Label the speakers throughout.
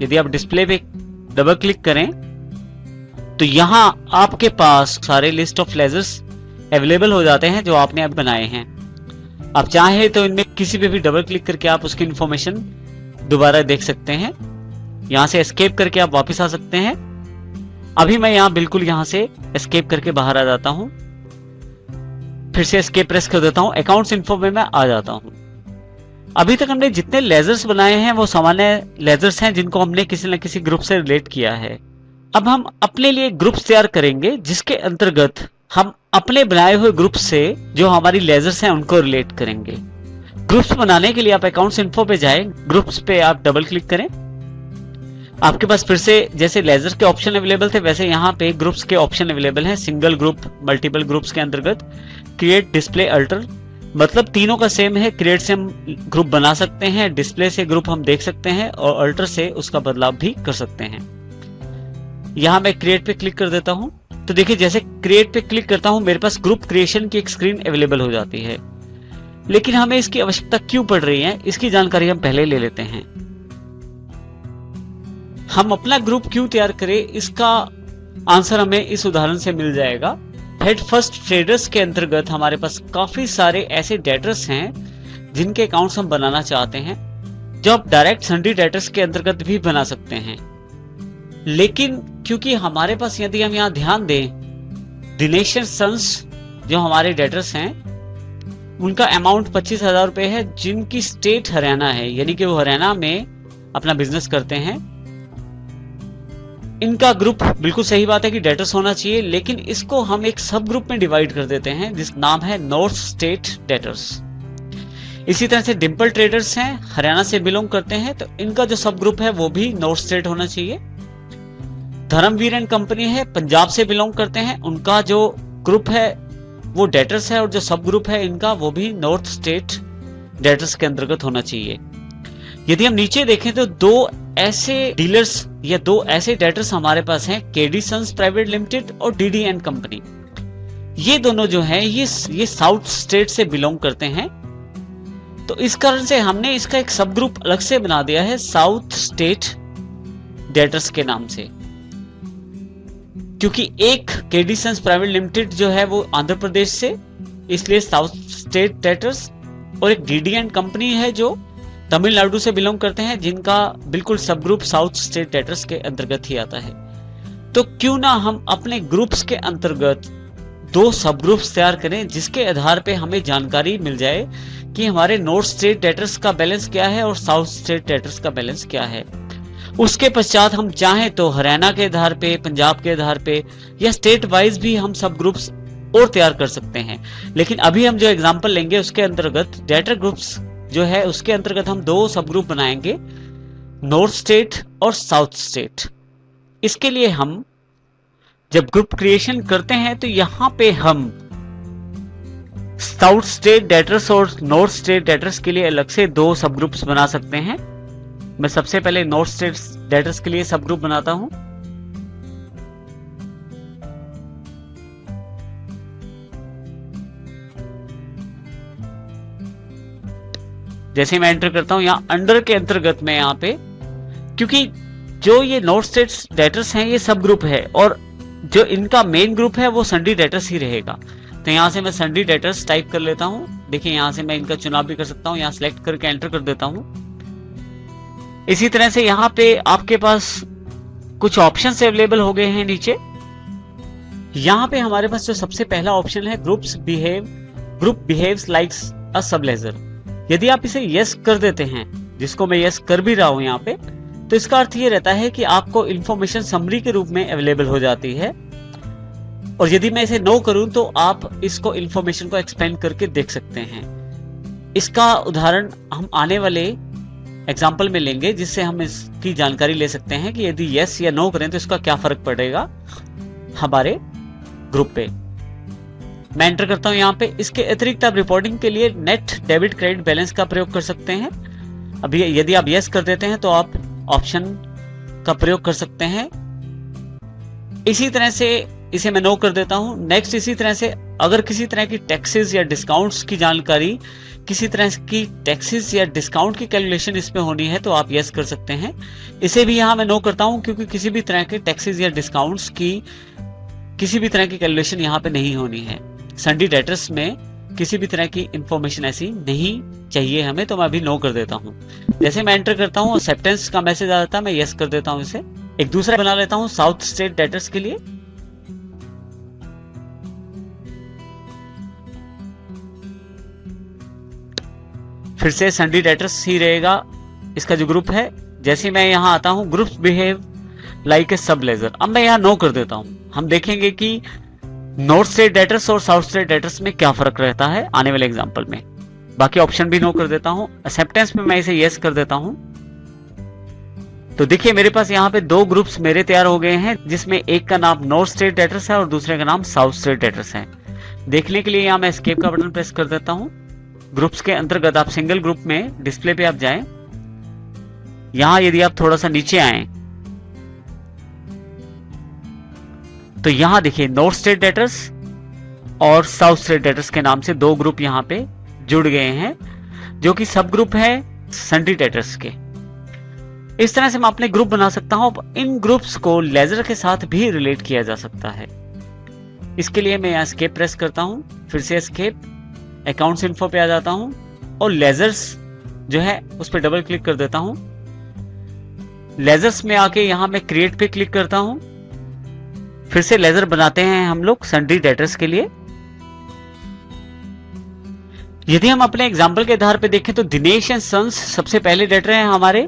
Speaker 1: यदि आप डिस्प्ले पे डबल क्लिक करें तो यहाँ आपके पास सारे लिस्ट ऑफ लेजर्स अवेलेबल हो जाते हैं जो आपने अब बनाए हैं। आप चाहे तो इनमें किसी पे भी डबल क्लिक करके आप उसकी इंफॉर्मेशन दोबारा देख सकते हैं। यहां से एस्केप करके आप वापस आ सकते हैं। अभी मैं यहां बिल्कुल यहां से एस्केप करके बाहर आ जाता हूं, फिर से एस्केप प्रेस कर देता हूं, अकाउंट्स इन्फो में मैं आ जाता हूं। अभी तक हमने जितने लेजर्स बनाए हैं वो सामान्य लेजर्स हैं जिनको हमने किसी न किसी ग्रुप से रिलेट किया है। अब हम अपने लिए ग्रुप्स तैयार करेंगे जिसके अंतर्गत हम अपने बनाए हुए ग्रुप से जो हमारी लेजर्स हैं उनको रिलेट करेंगे। ग्रुप्स बनाने के लिए आप अकाउंट्स इन्फो पे जाएं, ग्रुप्स पे आप डबल क्लिक करें। आपके पास फिर से जैसे लेजर के ऑप्शन अवेलेबल थे वैसे यहाँ पे ग्रुप्स के ऑप्शन अवेलेबल हैं। सिंगल ग्रुप, मल्टीपल ग्रुप्स के अंतर्गत क्रिएट, डिस्प्ले, अल्टर, मतलब तीनों का सेम है। क्रिएट से हम ग्रुप बना सकते हैं, डिस्प्ले से ग्रुप हम देख सकते हैं और अल्टर से उसका बदलाव भी कर सकते हैं। यहां मैं क्रिएट पे क्लिक कर देता हूं तो देखिए जैसे क्रिएट पे क्लिक करता हूं मेरे पास ग्रुप क्रिएशन की एक स्क्रीन अवेलेबल हो जाती है। लेकिन हमें इसकी आवश्यकता क्यों पड़ रही है इसकी जानकारी हम पहले ले लेते हैं। हम अपना ग्रुप क्यों तैयार करें इसका आंसर हमें इस उदाहरण से मिल जाएगा। हेड फर्स्ट ट्रेडर्स के अंतर्गत हमारे पास काफी सारे ऐसे डेटर्स हैं जिनके अकाउंट्स हम बनाना चाहते हैं जो आप डायरेक्ट सन्डी डेटर्स के अंतर्गत भी बना सकते हैं। लेकिन क्योंकि हमारे पास यदि हम यहाँ ध्यान दें दिनेश एंड सन्स जो हमारे डेटर्स हैं उनका अमाउंट 25,000 रुपए है, जिनकी स्टेट हरियाणा है, यानी कि वो हरियाणा में अपना बिजनेस करते हैं। इनका ग्रुप बिल्कुल सही बात है कि डेटर्स होना चाहिए, लेकिन इसको हम एक सब ग्रुप में डिवाइड कर देते हैं जिसका नाम है नॉर्थ स्टेट डेटर्स। इसी तरह से डिम्पल ट्रेडर्स हैं, हरियाणा से बिलोंग करते हैं, तो इनका जो सब ग्रुप है वो भी नॉर्थ स्टेट होना चाहिए। धर्मवीर एंड कंपनी है, पंजाब से बिलोंग करते हैं, उनका जो ग्रुप है वो डेटर्स है और जो सब ग्रुप है इनका वो भी नॉर्थ स्टेट डेटर्स के अंतर्गत होना चाहिए। यदि हम नीचे देखें तो दो ऐसे डीलर्स या दो ऐसे डेटर्स हमारे पास हैं, केडी सन्स प्राइवेट लिमिटेड और डीडी एंड कंपनी। ये दोनों जो हैं ये साउथ स्टेट से बिलोंग करते हैं, तो इस कारण से हमने इसका एक सब ग्रुप अलग से बना दिया है साउथ स्टेट डेटर्स के नाम से। क्योंकि एक केडी सन्स प्राइवेट लिमिटेड जो है वो आंध्र प्रदेश से, इसलिए साउथ स्टेट डेटर्स, और एक डीडी एंड कंपनी है जो तमिलनाडु से बिलोंग करते हैं, जिनका बिल्कुल सब ग्रुप साउथ स्टेट डेटर्स के अंतर्गत ही आता है। तो क्यों ना हम अपने ग्रुप्स के अंतर्गत दो सब ग्रुप्स तैयार करें जिसके आधार पे हमें जानकारी मिल जाए कि हमारे नॉर्थ स्टेट डेटर्स का बैलेंस क्या है और साउथ स्टेट डेटर्स का बैलेंस क्या है। उसके पश्चात हम चाहें तो हरियाणा के आधार पे, पंजाब के आधार पे या स्टेट वाइज भी हम सब ग्रुप्स और तैयार कर सकते हैं। लेकिन अभी हम जो एग्जांपल लेंगे उसके अंतर्गत डेटर ग्रुप्स जो है उसके अंतर्गत हम दो सब ग्रुप बनाएंगे, नॉर्थ स्टेट और साउथ स्टेट। इसके लिए हम जब ग्रुप क्रिएशन करते हैं तो यहां पे हम साउथ स्टेट डेटर्स और नॉर्थ स्टेट डेटर्स के लिए अलग से दो सब ग्रुप्स बना सकते हैं। मैं सबसे पहले नॉर्थ स्टेट डेटर्स के लिए सब ग्रुप बनाता हूं। जैसे मैं एंटर करता हूं यहां अंडर के अंतर्गत में यहां पे, क्योंकि जो ये नॉर्थ स्टेट डेटर्स हैं ये सब ग्रुप है और जो इनका मेन ग्रुप है वो सन्डी डेटर्स ही रहेगा। तो यहां से मैं सन्डी डेटर्स टाइप कर लेता हूं। देखिए यहां से मैं इनका चुनाव भी कर सकता हूं, यहां सेलेक्ट करके एंटर कर देता हूं। इसी तरह से यहां पे आपके पास कुछ ऑप्शन अवेलेबल हो गए हैं नीचे। यहां पे हमारे पास जो सबसे पहला ऑप्शन है ग्रुप बिहेव्स लाइक अ सब लेजर। यदि आप इसे यस कर देते हैं, जिसको मैं यस कर भी रहा हूं यहाँ पे, तो इसका अर्थ ये रहता है कि आपको इंफॉर्मेशन समरी के रूप में अवेलेबल हो जाती है। और यदि मैं इसे नो करूं तो आप इसको इंफॉर्मेशन को एक्सपेंड करके देख सकते हैं। इसका उदाहरण हम आने वाले एग्जाम्पल में लेंगे जिससे हम इसकी जानकारी ले सकते हैं कि यदि यस या नो करें तो इसका क्या फर्क पड़ेगा हमारे ग्रुप पे। मैं एंटर करता हूं यहाँ पे। इसके अतिरिक्त आप रिपोर्टिंग के लिए नेट डेबिट क्रेडिट बैलेंस का प्रयोग कर सकते हैं। अभी यदि आप यस कर देते हैं तो आप ऑप्शन का प्रयोग कर सकते हैं। इसी तरह से इसे मैं नो कर देता हूं। नेक्स्ट, इसी तरह से अगर किसी तरह की टैक्सेस या डिस्काउंट्स की जानकारी, किसी तरह की टैक्सेस या डिस्काउंट की कैलकुलेशन इसमें होनी है तो आप यस कर सकते हैं। इसे भी यहां मैं नो करता हूं क्योंकि किसी भी तरह के टैक्सेस या डिस्काउंट्स की किसी भी तरह की कैलकुलेशन यहां पे नहीं होनी है। सन्डी डेटर्स में किसी भी तरह की इंफॉर्मेशन ऐसी नहीं चाहिए हमें, तो मैं अभी नो कर देता हूं। जैसे मैं एंटर करता हूं एक्सेप्टेंस का मैसेज आ जाता है, मैं यस कर देता हूं। इसे एक दूसरा बना लेता हूं साउथ स्टेट डेटर्स के लिए। फिर से सन्डी डेटर्स ही रहेगा इसका जो ग्रुप है। जैसे मैं यहां आता हूं ग्रुप्स बिहेव लाइक ए सब लेजर, अब मैं यहां नो कर देता हूं। हम देखेंगे कि नॉर्थ स्टेट डेटर्स और साउथ स्टेट डेटर्स में क्या फर्क रहता है आने वाले एग्जांपल में। बाकी ऑप्शन भी नो कर देता हूं। एक्सेप्टेंस में मैं इसे यस कर देता हूं। तो देखिए मेरे पास यहाँ पे दो ग्रुप्स मेरे तैयार हो गए हैं, जिसमें एक का नाम नॉर्थ स्टेट डेटर्स है और दूसरे का नाम साउथ स्टेट डेटर्स है। देखने के लिए यहाँ मैं एस्केप का बटन प्रेस कर देता हूं। ग्रुप्स के अंतर्गत आप सिंगल ग्रुप में डिस्प्ले पे आप जाएं। यहां यदि आप थोड़ा सा नीचे आए तो यहां देखिए नॉर्थ स्टेट डेटर्स और साउथ स्टेट डेटर्स के नाम से दो ग्रुप यहां पे जुड़ गए हैं, जो कि सब ग्रुप है सन्डी डेटर्स के। इस तरह से मैं अपने ग्रुप बना सकता हूं। इन ग्रुप्स को लेजर के साथ भी रिलेट किया जा सकता है। इसके लिए मैं एस्केप प्रेस करता हूं, फिर से एस्केप, अकाउंट्स इन्फो पे आ जाता हूं और लेजर्स जो है उस पर डबल क्लिक कर देता हूं। लेजर्स में आके यहां मैं क्रिएट पे क्लिक करता हूं। फिर से लेजर बनाते हैं हम लोग सन्डी डेटर्स के लिए। यदि हम अपने एग्जाम्पल के आधार पे देखें तो दिनेश एंड सन्स सबसे पहले डेटर हैं हमारे,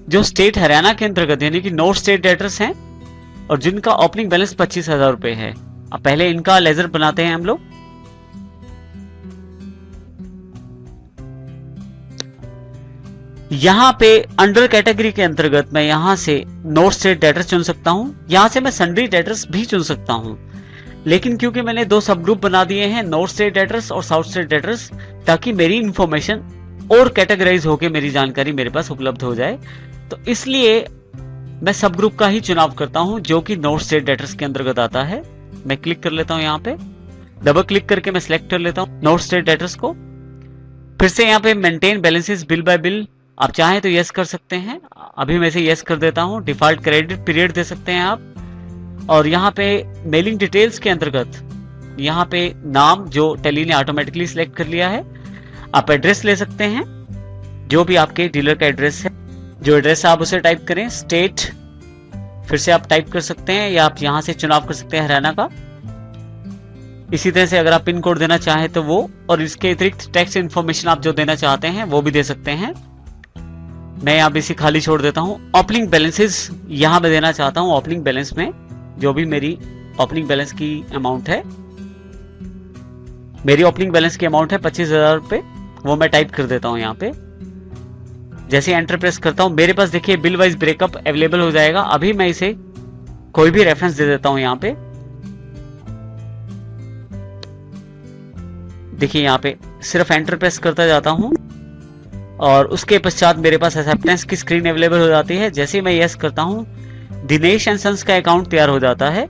Speaker 1: जो स्टेट हरियाणा के अंतर्गत यानी कि नॉर्थ स्टेट डेटर्स हैं और जिनका ओपनिंग बैलेंस 25,000 रुपए है। अब पहले इनका लेजर बनाते हैं हम लोग। यहां पे अंडर कैटेगरी के अंतर्गत मैं यहां से नॉर्थ स्टेट डेटर्स चुन सकता हूं। यहां से मैं सन्डी डेटर्स भी चुन सकता हूं, लेकिन क्योंकि मैंने दो सब ग्रुप बना दिए हैं नॉर्थ स्टेट डेटर्स और साउथ स्टेट डेटर्स, ताकि मेरी इंफॉर्मेशन और कैटेगराइज होकर मेरी जानकारी मेरे पास उपलब्ध हो जाए, तो इसलिए मैं सब ग्रुप का ही चुनाव करता हूं जो कि नॉर्थ स्टेट डेटर्स के अंतर्गत आता है। मैं क्लिक कर लेता हूं, यहाँ पे डबल क्लिक करके मैं सिलेक्ट कर लेता हूं नॉर्थ स्टेट डेटर्स को। फिर से यहाँ पे maintain balances bill bye bill आप चाहें तो यस कर सकते हैं। अभी मैं इसे यस कर देता हूं। डिफॉल्ट क्रेडिट पीरियड दे सकते हैं आप। और यहाँ पे मेलिंग डिटेल्स के अंतर्गत यहाँ पे नाम जो टेली ने ऑटोमेटिकली सिलेक्ट कर लिया है। आप एड्रेस ले सकते हैं, जो भी आपके डीलर का एड्रेस है, जो एड्रेस है आप उसे टाइप करें। स्टेट फिर से आप टाइप कर सकते हैं या आप यहां से चुनाव कर सकते हैं हरियाणा का। इसी तरह से अगर आप पिन कोड देना चाहें तो वो, और इसके अतिरिक्त टैक्स इन्फॉर्मेशन आप जो देना चाहते हैं वो भी दे सकते हैं। मैं यहाँ इसे खाली छोड़ देता हूँ। ओपनिंग बैलेंसेस यहाँ मैं देना चाहता हूँ। ओपनिंग बैलेंस में जो भी मेरी ओपनिंग बैलेंस की अमाउंट है, मेरी ओपनिंग बैलेंस की अमाउंट है 25,000 रुपए, वो मैं टाइप कर देता हूँ यहाँ पे। जैसे एंटर प्रेस करता हूँ मेरे पास देखिए बिल वाइज ब्रेकअप अवेलेबल हो जाएगा। अभी मैं इसे कोई भी रेफरेंस दे देता हूँ यहाँ पे। देखिए यहाँ पे सिर्फ एंटर प्रेस करता जाता हूँ और उसके पश्चात मेरे पास एक्सेप्टेंस की स्क्रीन अवेलेबल हो जाती है। जैसे मैं यस करता हूँ दिनेश एंड सन्स का अकाउंट तैयार हो जाता है